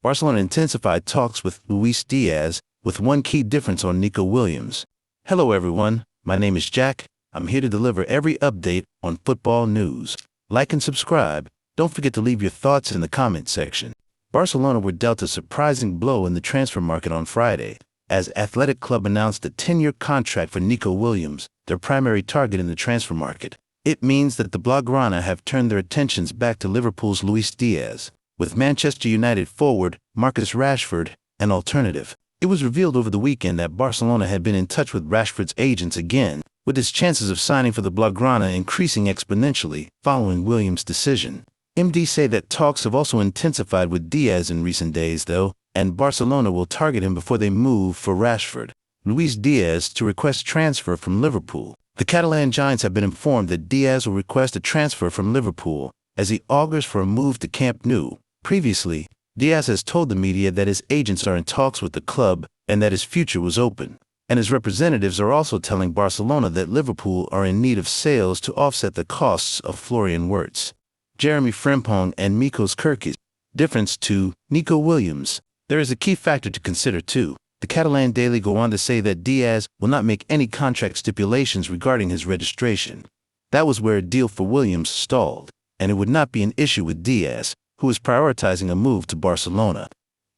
Barcelona intensified talks with Luis Diaz, with one key difference on Nico Williams. Hello everyone, my name is Jack. I'm here to deliver every update on football news. Like and subscribe. Don't forget to leave your thoughts in the comment section. Barcelona were dealt a surprising blow in the transfer market on Friday, as Athletic Club announced a 10-year contract for Nico Williams, their primary target in the transfer market. It means that the Blaugrana have turned their attentions back to Liverpool's Luis Diaz, with Manchester United forward Marcus Rashford an alternative. It was revealed over the weekend that Barcelona had been in touch with Rashford's agents again, with his chances of signing for the Blaugrana increasing exponentially following Williams' decision. MD say that talks have also intensified with Diaz in recent days though, and Barcelona will target him before they move for Rashford. Luis Diaz to request transfer from Liverpool. The Catalan Giants have been informed that Diaz will request a transfer from Liverpool, as he augurs for a move to Camp Nou. Previously, Diaz has told the media that his agents are in talks with the club and that his future was open. And his representatives are also telling Barcelona that Liverpool are in need of sales to offset the costs of Florian Wirtz, Jeremy Frimpong and Mikos Kerkez. Difference to Nico Williams. There is a key factor to consider too. The Catalan Daily go on to say that Diaz will not make any contract stipulations regarding his registration. That was where a deal for Williams stalled, and it would not be an issue with Diaz, who is prioritizing a move to Barcelona.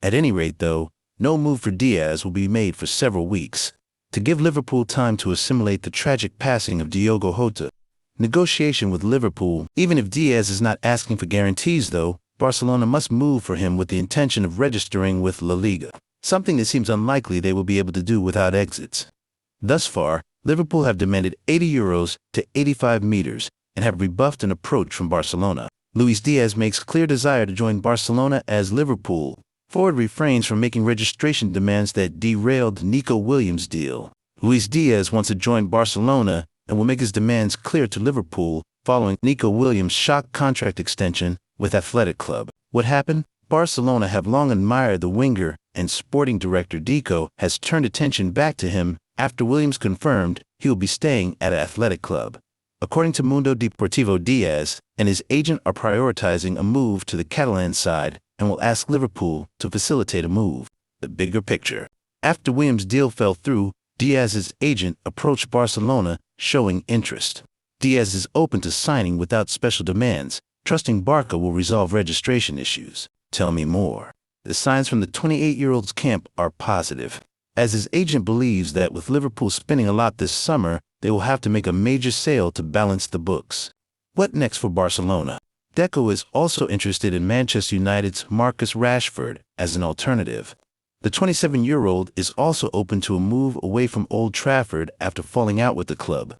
At any rate though, no move for Diaz will be made for several weeks, to give Liverpool time to assimilate the tragic passing of Diogo Jota. Negotiation with Liverpool. Even if Diaz is not asking for guarantees though, Barcelona must move for him with the intention of registering with La Liga, something that seems unlikely they will be able to do without exits. Thus far, Liverpool have demanded €80 to 85 meters and have rebuffed an approach from Barcelona. Luis Diaz makes clear desire to join Barcelona as Liverpool forward refrains from making registration demands that derailed Nico Williams' deal. Luis Diaz wants to join Barcelona and will make his demands clear to Liverpool following Nico Williams' shock contract extension with Athletic Club. What happened? Barcelona have long admired the winger, and sporting director Deco has turned attention back to him after Williams confirmed he will be staying at Athletic Club. According to Mundo Deportivo, Diaz and his agent are prioritizing a move to the Catalan side and will ask Liverpool to facilitate a move. The bigger picture. After Williams' deal fell through, Diaz's agent approached Barcelona showing interest. Diaz is open to signing without special demands, trusting Barca will resolve registration issues. Tell me more. The signs from the 28-year-old's camp are positive, as his agent believes that with Liverpool spending a lot this summer, they will have to make a major sale to balance the books. What next for Barcelona? Deco is also interested in Manchester United's Marcus Rashford as an alternative. The 27-year-old is also open to a move away from Old Trafford after falling out with the club.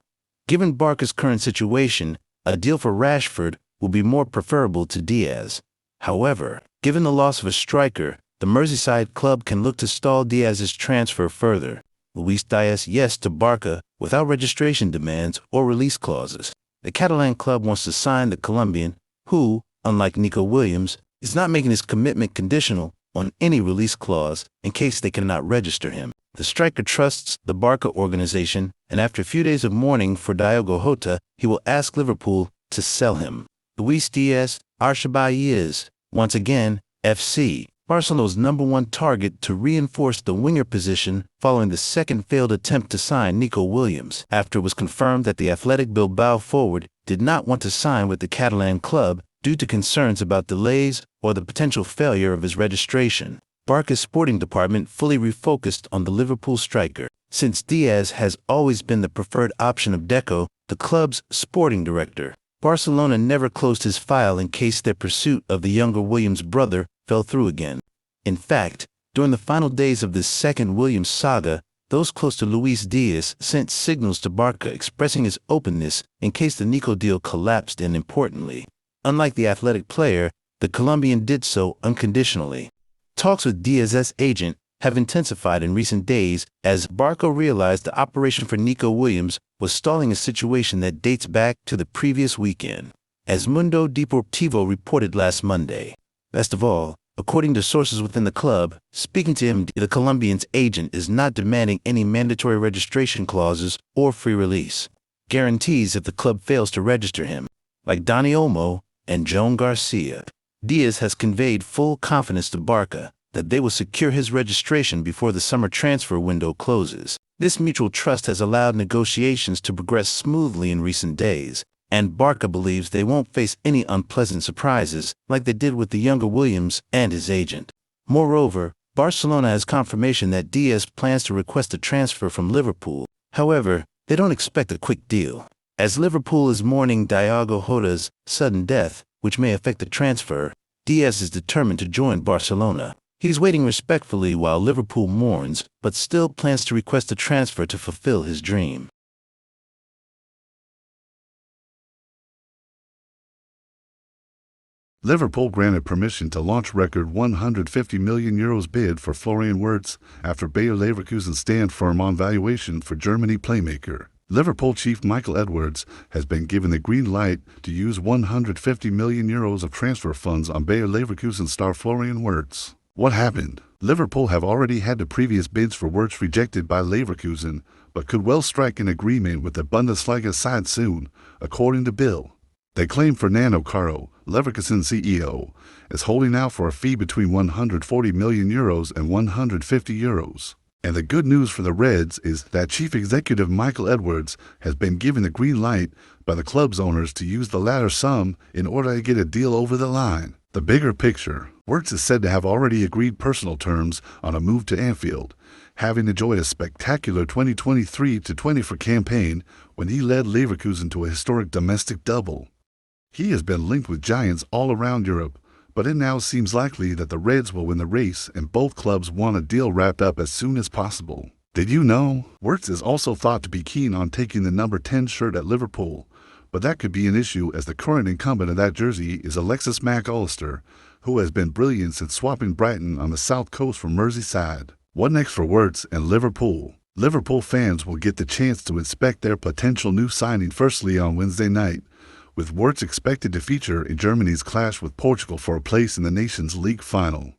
Given Barca's current situation, a deal for Rashford will be more preferable to Diaz. However, given the loss of a striker, the Merseyside club can look to stall Diaz's transfer further. Luis Diaz yes to Barca without registration demands or release clauses. The Catalan club wants to sign the Colombian, who, unlike Nico Williams, is not making his commitment conditional on any release clause in case they cannot register him. The striker trusts the Barca organization, and after a few days of mourning for Diogo Jota, he will ask Liverpool to sell him. Luis Diaz, Arshabai is, once again, FC, Barcelona's #1 target to reinforce the winger position following the second failed attempt to sign Nico Williams, after it was confirmed that the Athletic Bilbao forward did not want to sign with the Catalan club due to concerns about delays or the potential failure of his registration. Barca's sporting department fully refocused on the Liverpool striker, since Diaz has always been the preferred option of Deco, the club's sporting director. Barcelona never closed his file in case their pursuit of the younger Williams brother fell through again. In fact, during the final days of this second Williams saga, those close to Luis Diaz sent signals to Barca expressing his openness in case the Nico deal collapsed, and importantly, unlike the Athletic player, the Colombian did so unconditionally. Talks with Diaz's agent have intensified in recent days as Barca realized the operation for Nico Williams was stalling a situation that dates back to the previous weekend, as Mundo Deportivo reported last Monday. Best of all, according to sources within the club, speaking to him, the Colombian's agent is not demanding any mandatory registration clauses or free release guarantees if the club fails to register him, like Dani Olmo and Joan Garcia. Diaz has conveyed full confidence to Barça that they will secure his registration before the summer transfer window closes. This mutual trust has allowed negotiations to progress smoothly in recent days, and Barça believes they won't face any unpleasant surprises like they did with the younger Williams and his agent. Moreover, Barcelona has confirmation that Diaz plans to request a transfer from Liverpool. However, they don't expect a quick deal. As Liverpool is mourning Diogo Jota's sudden death, which may affect the transfer, Diaz is determined to join Barcelona. He's waiting respectfully while Liverpool mourns, but still plans to request a transfer to fulfill his dream. Liverpool granted permission to launch record €150 million bid for Florian Wirtz after Bayer Leverkusen stand firm on valuation for Germany playmaker. Liverpool chief Michael Edwards has been given the green light to use €150 million of transfer funds on Bayer Leverkusen star Florian Wirtz. What happened? Liverpool have already had the previous bids for Wirtz rejected by Leverkusen, but could well strike an agreement with the Bundesliga side soon, according to Bill. They claim Fernando Caro, Leverkusen CEO, is holding out for a fee between €140 million and €150. And the good news for the Reds is that Chief Executive Michael Edwards has been given the green light by the club's owners to use the latter sum in order to get a deal over the line. The bigger picture, Wirtz is said to have already agreed personal terms on a move to Anfield, having enjoyed a spectacular 2023-24 campaign when he led Leverkusen to a historic domestic double. He has been linked with giants all around Europe, but it now seems likely that the Reds will win the race and both clubs want a deal wrapped up as soon as possible. Did you know? Wirtz is also thought to be keen on taking the number 10 shirt at Liverpool, but that could be an issue as the current incumbent of that jersey is Alexis Mac Allister, who has been brilliant since swapping Brighton on the south coast from Merseyside. What next for Wirtz and Liverpool? Liverpool fans will get the chance to inspect their potential new signing firstly on Wednesday night, with Wirtz expected to feature in Germany's clash with Portugal for a place in the Nations League final.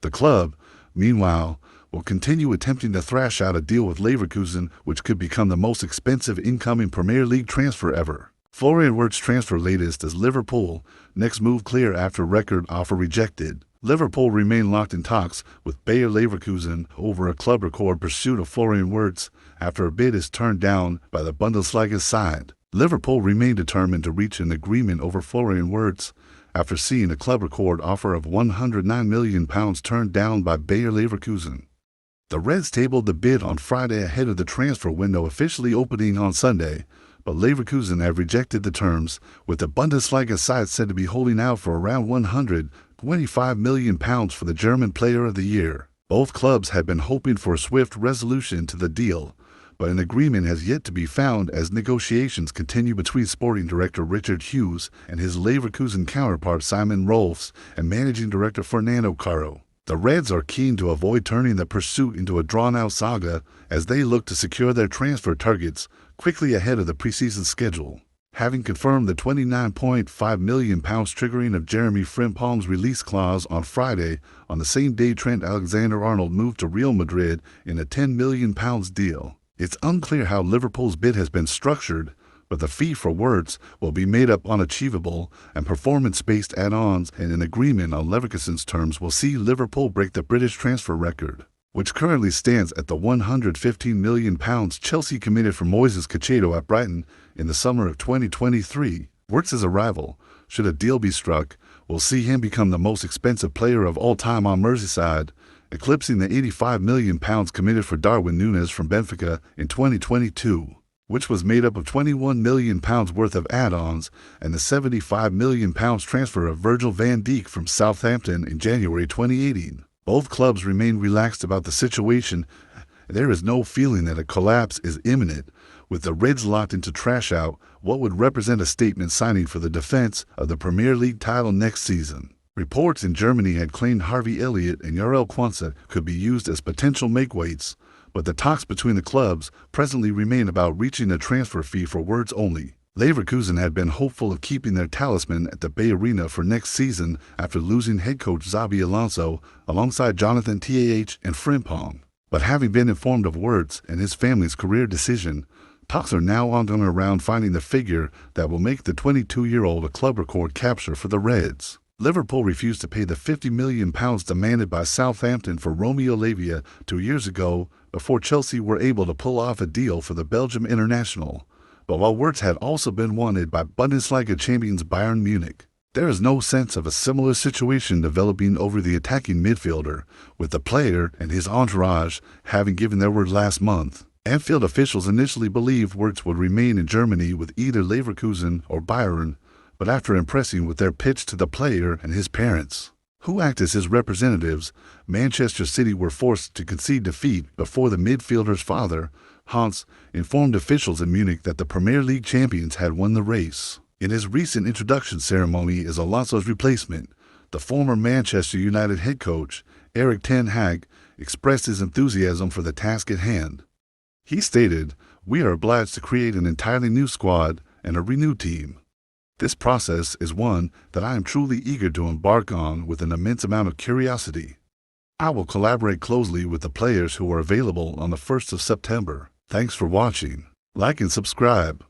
The club, meanwhile, will continue attempting to thrash out a deal with Leverkusen, which could become the most expensive incoming Premier League transfer ever. Florian Wirtz transfer latest is Liverpool, next move clear after record offer rejected. Liverpool remain locked in talks with Bayer Leverkusen over a club record pursuit of Florian Wirtz after a bid is turned down by the Bundesliga side. Liverpool remain determined to reach an agreement over Florian Wirtz after seeing a club record offer of £109 million turned down by Bayer Leverkusen. The Reds tabled the bid on Friday ahead of the transfer window officially opening on Sunday, but Leverkusen have rejected the terms, with the Bundesliga side said to be holding out for around £125 million for the German Player of the Year. Both clubs had been hoping for a swift resolution to the deal, but an agreement has yet to be found as negotiations continue between sporting director Richard Hughes and his Leverkusen counterpart Simon Rolfs and managing director Fernando Caro. The Reds are keen to avoid turning the pursuit into a drawn-out saga as they look to secure their transfer targets quickly ahead of the preseason schedule. Having confirmed the £29.5 million triggering of Jeremy Frimpong's release clause on Friday, on the same day Trent Alexander-Arnold moved to Real Madrid in a £10 million deal. It's unclear how Liverpool's bid has been structured, but the fee for Wirtz will be made up on achievable and performance-based add-ons, and an agreement on Leverkusen's terms will see Liverpool break the British transfer record, which currently stands at the £115 million Chelsea committed for Moises Caicedo at Brighton in the summer of 2023. Wirtz's arrival, should a deal be struck, will see him become the most expensive player of all time on Merseyside, eclipsing the £85 million committed for Darwin Núñez from Benfica in 2022, which was made up of £21 million worth of add-ons and the £75 million transfer of Virgil van Dijk from Southampton in January 2018. Both clubs remain relaxed about the situation. There is no feeling that a collapse is imminent, with the Reds locked into trash out what would represent a statement signing for the defense of the Premier League title next season. Reports in Germany had claimed Harvey Elliott and Jarell Quansah could be used as potential makeweights, but the talks between the clubs presently remain about reaching a transfer fee for Wirtz only. Leverkusen had been hopeful of keeping their talisman at the Bay Arena for next season after losing head coach Xabi Alonso alongside Jonathan Tah and Frimpong. But having been informed of Wirtz and his family's career decision, talks are now on and around finding the figure that will make the 22-year-old a club record capture for the Reds. Liverpool refused to pay the £50 million demanded by Southampton for Romeo Lavia 2 years ago before Chelsea were able to pull off a deal for the Belgium international. But while Wirtz had also been wanted by Bundesliga champions Bayern Munich, there is no sense of a similar situation developing over the attacking midfielder, with the player and his entourage having given their word last month. Anfield officials initially believed Wirtz would remain in Germany with either Leverkusen or Bayern, but after impressing with their pitch to the player and his parents, who act as his representatives, Manchester City were forced to concede defeat before the midfielder's father, Hans, informed officials in Munich that the Premier League champions had won the race. In his recent introduction ceremony as Alonso's replacement, the former Manchester United head coach, Erik ten Hag, expressed his enthusiasm for the task at hand. He stated, "We are obliged to create an entirely new squad and a renewed team. This process is one that I am truly eager to embark on with an immense amount of curiosity. I will collaborate closely with the players who are available on the 1st of September. Thanks for watching. Like and subscribe.